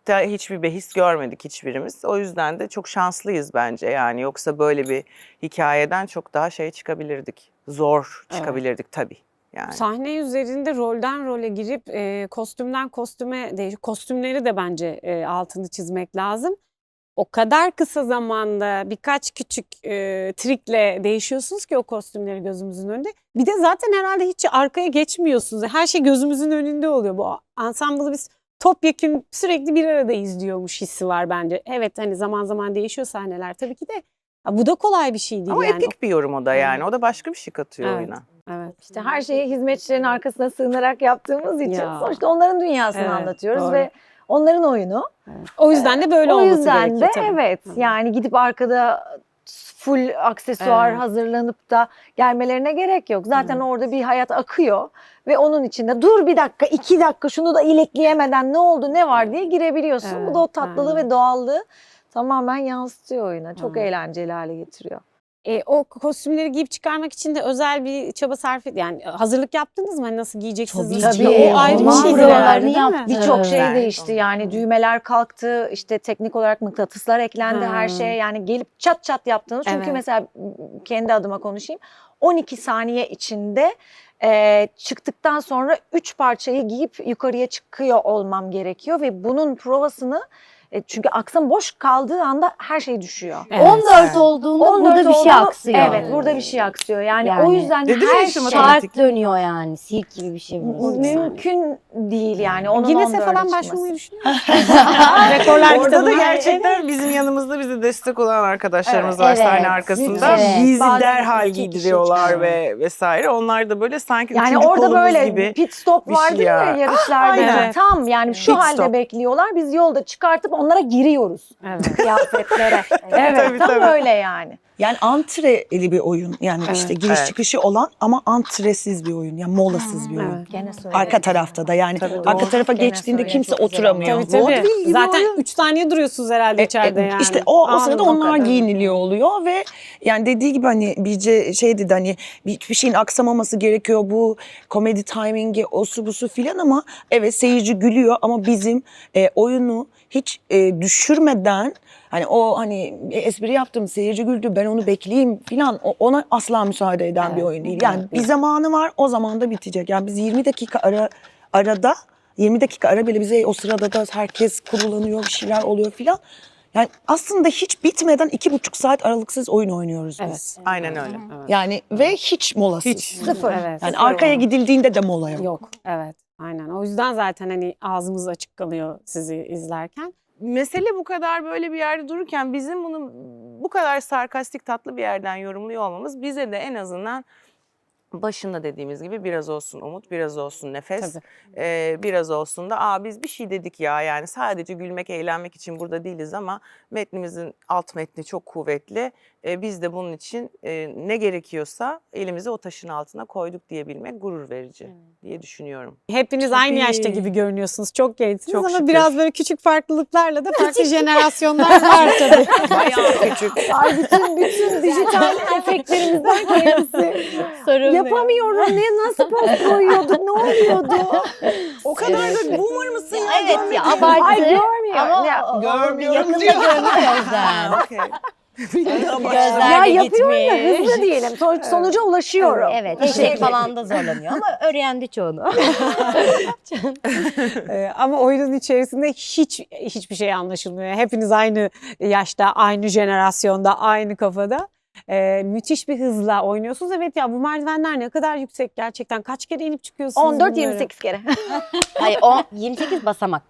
de hiçbir behis görmedik hiçbirimiz. O yüzden de çok şanslıyız bence yani. Yoksa böyle bir hikayeden çok daha çıkabilirdik. Zor çıkabilirdik tabii. Yani. Sahne üzerinde rolden role girip kostümden kostüme kostümleri de bence altını çizmek lazım. O kadar kısa zamanda birkaç küçük trikle değişiyorsunuz ki o kostümleri gözümüzün önünde. Bir de zaten herhalde hiç arkaya geçmiyorsunuz. Her şey gözümüzün önünde oluyor. Bu ansamblı biz topyekun sürekli bir arada izliyormuş hissi var bence. Evet hani zaman zaman değişiyor sahneler tabii ki de. Bu da kolay bir şey değil Ama yani. epik bir yorum o da yani. O da başka bir şey katıyor Evet. oyuna. Evet. İşte her şeyi hizmetçilerin arkasına sığınarak yaptığımız için Ya. sonuçta onların dünyasını Evet, anlatıyoruz doğru. ve onların oyunu. O yüzden de böyle O olması yüzden de gerekiyor tabii. evet yani gidip arkada full aksesuar Evet. hazırlanıp da gelmelerine gerek yok. Zaten orada bir hayat akıyor ve onun içinde dur bir dakika 2 dakika şunu da ilekleyemeden ne oldu ne var diye girebiliyorsun. Evet, Bu da o tatlılığı aynen. ve doğallığı tamamen yansıtıyor oyuna. Çok Evet. eğlenceli hale getiriyor. O kostümleri giyip çıkarmak için de özel bir çaba sarf et. Yani hazırlık yaptınız mı? Hani nasıl giyeceksiniz? Tabii nasıl- ki. O ayrı bir Olmaz şeydir mı? herhalde, değil mi? Yaptık. Birçok şey Evet. değişti yani düğmeler kalktı işte teknik olarak mıknatıslar eklendi her şeye yani gelip çat çat yaptığınız çünkü Evet. mesela kendi adıma konuşayım 12 saniye içinde çıktıktan sonra 3 parçayı giyip yukarıya çıkıyor olmam gerekiyor ve bunun provasını Çünkü aksam boş kaldığı anda her şey düşüyor. Evet. 14 olduğunda 14 burada bir şey olduğunda- aksıyor. Evet, burada bir şey aksıyor. Yani Yani. o yüzden Dedim ya her işte şey matematik. Şark dönüyor yani. Sirk gibi bir şey burası. mümkün değil yani. Onun Guinness'e 14'e falan çıkması. başvurmayı düşünüyor musun? Rekorlar Orada da kitabına. gerçekten bizim yanımızda bize destek olan arkadaşlarımız Evet, var evet. sahne arkasında. Evet. Bizi Bazen derhal 2 kişi giydiriyorlar çıkıyor. ve vesaire. Onlar da böyle sanki Yani üçüncü orada kolumuz böyle gibi. pit stop bir şey vardır ya. ya yarışlarda. aynen. Tam yani şu Pit halde stop. bekliyorlar. Biz yolda çıkartıp onlara giriyoruz Evet. kıyafetlere. Evet, Tabii, tam tabii. öyle yani. Yani antreli bir oyun. Yani işte giriş Evet. çıkışı olan ama antresiz bir oyun. Yani molasız bir oyun. Evet. Gene söyledim. Arka tarafta da yani Tabii, arka doğru. tarafa Gene geçtiğinde söyledim, kimse çok güzel oturamıyor. Tabii tabii. Vaudeville gibi Zaten oyun. 3 saniye duruyorsunuz herhalde içeride yani. İşte o sırada Anladım, onlar o kadar. giyiniliyor oluyor ve yani dediği gibi hani Birce şey dedi hani bir şeyin aksamaması gerekiyor bu komedi timingi osu busu filan ama evet seyirci gülüyor ama bizim oyunu hiç düşürmeden hani o hani espri yaptım seyirci güldü ben onu bekleyeyim filan ona asla müsaade eden bir oyun değil. Yani bir zamanı var o zaman da bitecek. Yani biz 20 dakika arada 20 dakika ara bile bize o sırada da herkes kurulanıyor bir şeyler oluyor filan. Yani aslında hiç bitmeden 2,5 saat aralıksız oyun oynuyoruz biz. Evet. Aynen öyle. Yani ve hiç molasız. Hiç. Sıfır. Evet. Yani arkaya gidildiğinde de mola yok. Yok. Evet. Aynen. O yüzden zaten hani ağzımız açık kalıyor sizi izlerken. Mesele bu kadar böyle bir yerde dururken bizim bunu bu kadar sarkastik tatlı bir yerden yorumluyor olmamız bize de en azından başında dediğimiz gibi biraz olsun umut, biraz olsun nefes, biraz olsun da biz bir şey dedik ya yani sadece gülmek, eğlenmek için burada değiliz ama metnimizin alt metni çok kuvvetli. Biz de bunun için ne gerekiyorsa elimizi o taşın altına koyduk diyebilmek gurur verici diye düşünüyorum. Hepiniz aynı yaşta gibi görünüyorsunuz. Çok gençsiniz Çok ama şükür. biraz böyle küçük farklılıklarla da farklı jenerasyonlar var tabii. Bayağı küçük. Ay bütün dijital efektlerimizden kendisi. Yapamıyorum. Nasıl poz koyuyorduk? Ne oluyordu? O kadar da boomer mısın ya? Evet ya abartı. Ay görmüyor. Ama Ya, Görmüyorum yakında diyor. görmüyor Özlem. Okey. Gözler ya de yapıyorum da gitmiş. hızlı diyelim. Sonuca ulaşıyorum. Evet, Bir şey şekilde. falan da zorlanıyor ama öğrendi çoğunu. Ama oyunun içerisinde hiçbir şey anlaşılmıyor. Hepiniz aynı yaşta, aynı jenerasyonda, aynı kafada. Müthiş bir hızla oynuyorsunuz. Evet ya bu merdivenler ne kadar yüksek gerçekten. Kaç kere inip çıkıyorsunuz 14-28 kere. Hayır 28 basamak.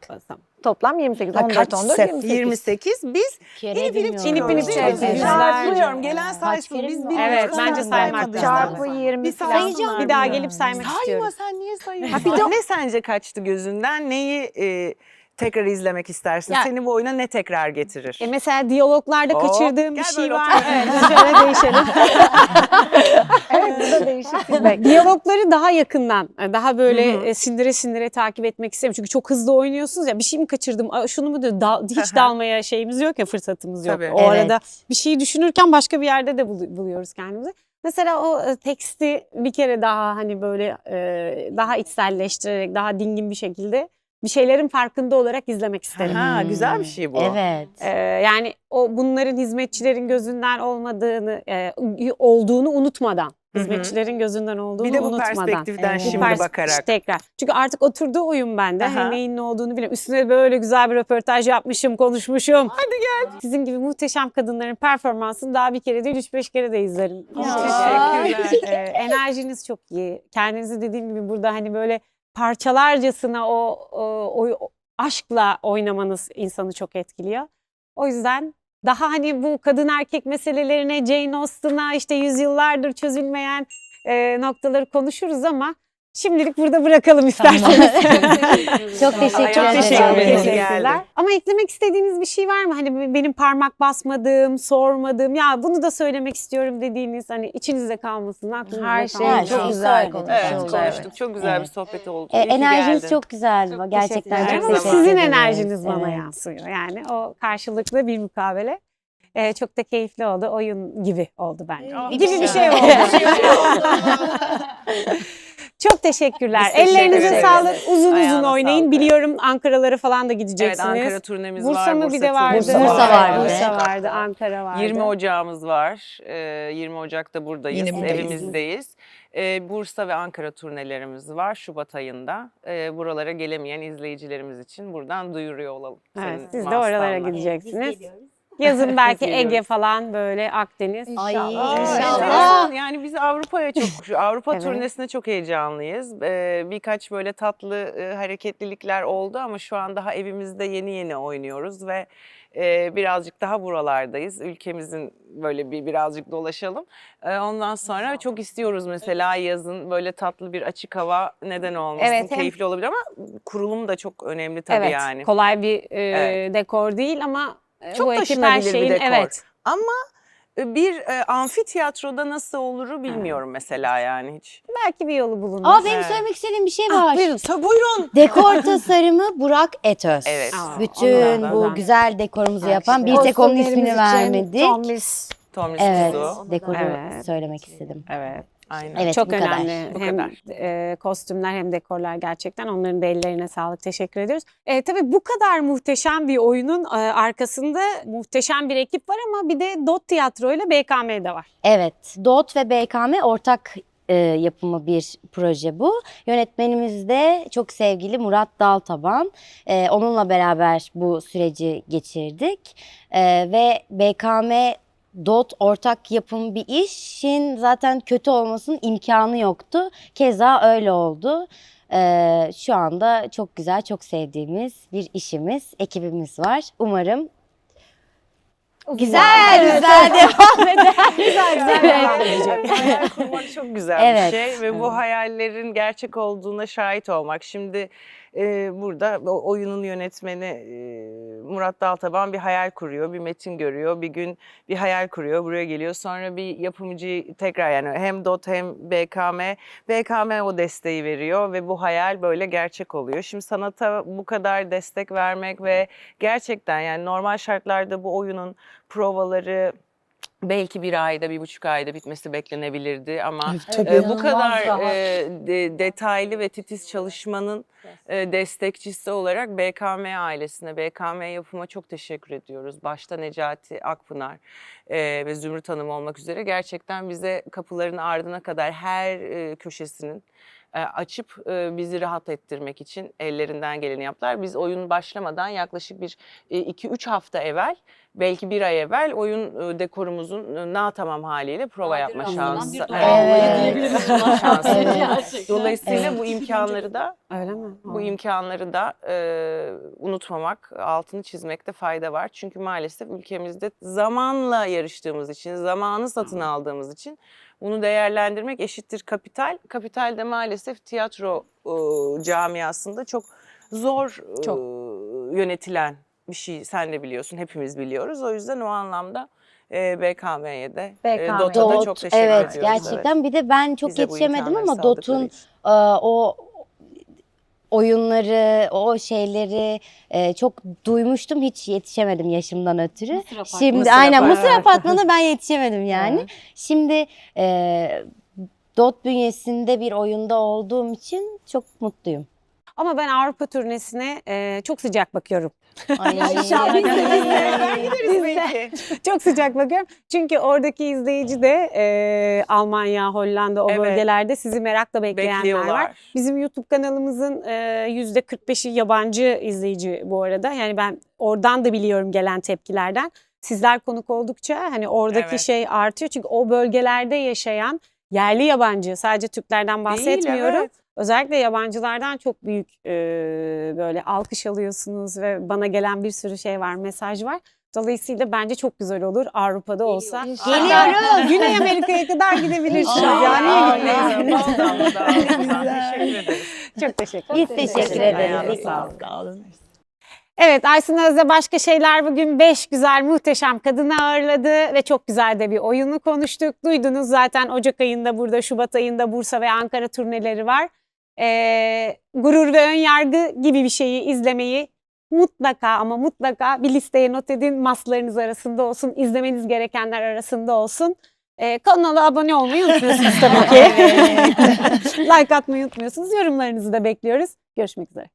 Toplam 28. Ha, 14, kaç 14, sef? 28. 28. Biz Kere inip inip bilmiyorum. İnip inip çıkıyoruz. çıkıyoruz. Çarpıyorum. Gelen Kaç saysın. kere Biz mi? bilmiyoruz. Evet, bence Onlar saymak saymadı. lazım. Çarpı 20 Bir falan. sayacağım. Bir daha gelip saymak istiyorum. Sayma sen niye sayıyorsun? Ne sence kaçtı gözünden? Neyi tekrar izlemek istersin? Ya- Seni bu oyuna ne tekrar getirir? Mesela diyaloglarda Hop, kaçırdığım bir gel şey böyle var. otur. Evet, şöyle değişelim. Evet bu da değişik feedback. Diyalogları daha yakından, daha böyle sindire sindire takip etmek istemiyorum. Çünkü çok hızlı oynuyorsunuz ya bir şey mi kaçırdım, şunu mu diyor, hiç dalmaya şeyimiz yok ya fırsatımız yok. Tabii. O Evet. arada bir şeyi düşünürken başka bir yerde de buluyoruz kendimizi. Mesela o teksti bir kere daha hani böyle daha içselleştirerek, daha dingin bir şekilde bir şeylerin farkında olarak izlemek isterim. Ha, güzel bir şey bu. Evet. Yani bunların hizmetçilerin gözünden olmadığını, olduğunu unutmadan. Hizmetçilerin gözünden olduğunu Bir de bu unutmadan. perspektiften Evet. şimdi bakarak. Tekrar. Çünkü artık oturduğu oyun bende. Aha. Hem neyin ne olduğunu biliyorum. Üstüne böyle güzel bir röportaj yapmışım, konuşmuşum. Hadi gel. Sizin gibi muhteşem kadınların performansını daha bir kere değil 3-5 kere de izlerim. Teşekkürler. Enerjiniz çok iyi. Kendinizi dediğim gibi burada hani böyle parçalarcasına o aşkla oynamanız insanı çok etkiliyor. O yüzden daha hani bu kadın erkek meselelerine, Jane Austen'a işte yüzyıllardır çözülmeyen noktaları konuşuruz ama şimdilik burada bırakalım isterseniz. Çok teşekkür Çok ederim. teşekkür Çok ederim. teşekkürler. Ama eklemek istediğiniz bir şey var mı? Hani benim parmak basmadığım, sormadığım, ya bunu da söylemek istiyorum dediğiniz hani içinizde kalmasın, aklınızda Her şey kalmasın. çok güzel Evet, konuşuldu. Evet, konuştuk. Çok güzel bir sohbet oldu. İyi ki Enerjiniz geldin. çok güzeldi. Gerçekten teşekkür çok ederim. teşekkür Sizin ederim. enerjiniz bana Evet. yansıyor. Yani o karşılıklı bir mukabele. Çok da keyifli oldu. Oyun gibi oldu bence. Oh, Gibi bir güzel. şey oldu. Çok teşekkürler. Biz teşekkür Ellerinize ederiz. sağlık. Uzun Ayağına oynayın. sağlık. Biliyorum Ankara'lara falan da Evet, gideceksiniz. Ankara turnemiz Bursa var. mı bir de vardı? Bursa var bir de. Bursa vardı, Ankara vardı. 20 Ocağımız var. 20 Ocak'ta buradayız. Yine buradayız. Evimizdeyiz. Bursa ve Ankara turnelerimiz var Şubat ayında. Buralara gelemeyen izleyicilerimiz için buradan duyuruyor olalım. Evet, senin siz de oralara vasıtanla. gideceksiniz. Yazın belki Biz geliyoruz. Ege falan böyle Akdeniz. Ay, Aa, İnşallah. enteresan. Yani biz Avrupa'ya şu Avrupa Evet. turnesine çok heyecanlıyız. Birkaç böyle tatlı hareketlilikler oldu ama şu an daha evimizde yeni yeni oynuyoruz ve birazcık daha buralardayız. Ülkemizin böyle birazcık dolaşalım. Ondan sonra çok istiyoruz mesela yazın böyle tatlı bir açık hava neden olmasın. Evet, hem- Keyifli olabilir ama kurulum da çok önemli tabii Evet, yani. kolay bir Evet. dekor değil ama Çok bu ekip her taşınabilir bir şeyin dekor. evet. Bir amfitiyatroda nasıl oluru bilmiyorum mesela yani hiç. Belki bir yolu bulunur. Aa, benim Evet. söylemek istediğim bir şey var. Buyurun. Dekor tasarımı Burak Etöz. Evet. Aa, Bütün ondan bu da- güzel dekorumuzu yapan, bir tek onun ismini vermedik. Tomris. Tomris Evet, Kuzu. dekoru Evet. söylemek istedim. Evet. Aynen. Evet, Çok bu kadar. önemli. Bu Hem kadar. kostümler hem dekorlar gerçekten. Onların da ellerine sağlık. Teşekkür ediyoruz. Tabii bu kadar muhteşem bir oyunun arkasında muhteşem bir ekip var ama bir de Dot Tiyatro ile BKM de var. Evet, DOT ve BKM ortak yapımı bir proje bu. Yönetmenimiz de çok sevgili Murat Daltaban. Onunla beraber bu süreci geçirdik. Ve BKM DOT ortak yapım bir işin zaten kötü olmasının imkanı yoktu. Keza öyle oldu. Şu anda çok güzel, çok sevdiğimiz bir işimiz, ekibimiz var. Umarım güzel devam eder. Güzel devam edecek. Hayal kurmak çok güzel Evet. bir şey ve bu hayallerin gerçek olduğuna şahit olmak. Şimdi burada o oyunun yönetmeni Murat Daltaban bir hayal kuruyor, bir metin görüyor, bir gün bir hayal kuruyor, buraya geliyor. Sonra bir yapımcı tekrar yani hem DOT hem BKM o desteği veriyor ve bu hayal böyle gerçek oluyor. Şimdi sanata bu kadar destek vermek ve gerçekten yani normal şartlarda bu oyunun provaları belki bir ayda, 1,5 ayda bitmesi beklenebilirdi ama Tabii. bu kadar rahat. detaylı ve titiz çalışmanın destekçisi olarak BKM ailesine, BKM yapıma çok teşekkür ediyoruz. Başta Necati Akpınar ve Zümrüt Hanım olmak üzere gerçekten bize kapıların ardına kadar her köşesinin açıp bizi rahat ettirmek için ellerinden geleni yaptılar. Biz oyun başlamadan yaklaşık bir 2-3 hafta evvel, belki bir ay evvel oyun dekorumuzun tamam haliyle prova yapma şansı. Evet. Şansı. Evet. Dolayısıyla bu imkanları da Öyle mi? bu imkanları da unutmamak, altını çizmekte fayda var. Çünkü maalesef ülkemizde zamanla yarıştığımız için, zamanı satın aldığımız için bunu değerlendirmek eşittir kapital. Kapital de maalesef tiyatro camiasında çok zor Çok. yönetilen bir şey. Sen de biliyorsun, hepimiz biliyoruz. O yüzden o anlamda BKM'ye de, BKM. DOT'a da çok teşekkür evet, ediyoruz. gerçekten. Bir de ben çok Bize bu yetişemedim imkanları ama sağladıkları DOT'un için. o oyunları, o şeyleri çok duymuştum. Hiç yetişemedim yaşımdan ötürü. Mısır Apartmanı. Şimdi Mısır aynen Apartmanı. Mısır Apartmanı'na ben yetişemedim yani. Evet. Şimdi DOT bünyesinde bir oyunda olduğum için çok mutluyum. Ama ben Avrupa turnesine çok sıcak bakıyorum. Ay. Gideriz belki. Çok sıcak bakıyorum. Çünkü oradaki izleyici de Almanya, Hollanda o Evet. bölgelerde sizi merakla bekleyenler var. Bekliyorlar. Bizim YouTube kanalımızın %45'i yabancı izleyici bu arada. Yani ben oradan da biliyorum gelen tepkilerden. Sizler konuk oldukça hani oradaki Evet. şey artıyor. Çünkü o bölgelerde yaşayan yerli yabancı, sadece Türklerden bahsetmiyorum. Değil, evet. Özellikle yabancılardan çok büyük böyle alkış alıyorsunuz ve bana gelen bir sürü şey var, mesaj var. Dolayısıyla bence çok güzel olur Avrupa'da olsa. Geliyoruz. Güney Amerika'ya kadar gidebilirsiniz. İnşallah. Yani niye Aa, gitmeyin? Teşekkür ederiz. Çok teşekkür Biz ederim. teşekkür Ayağına ederiz. sağlık. Sağ olun. Evet, Aysun Özde Başka Şeyler bugün 5 güzel muhteşem kadını ağırladı ve çok güzel de bir oyunu konuştuk. Duydunuz zaten Ocak ayında burada, Şubat ayında Bursa ve Ankara turneleri var. Gurur ve Önyargı gibi bir şeyi izlemeyi mutlaka ama mutlaka bir listeye not edin. Maslarınız arasında olsun, izlemeniz gerekenler arasında olsun. Kanala abone olmayı unutmuyorsunuz tabii ki. Like atmayı unutmuyorsunuz. Yorumlarınızı da bekliyoruz. Görüşmek üzere.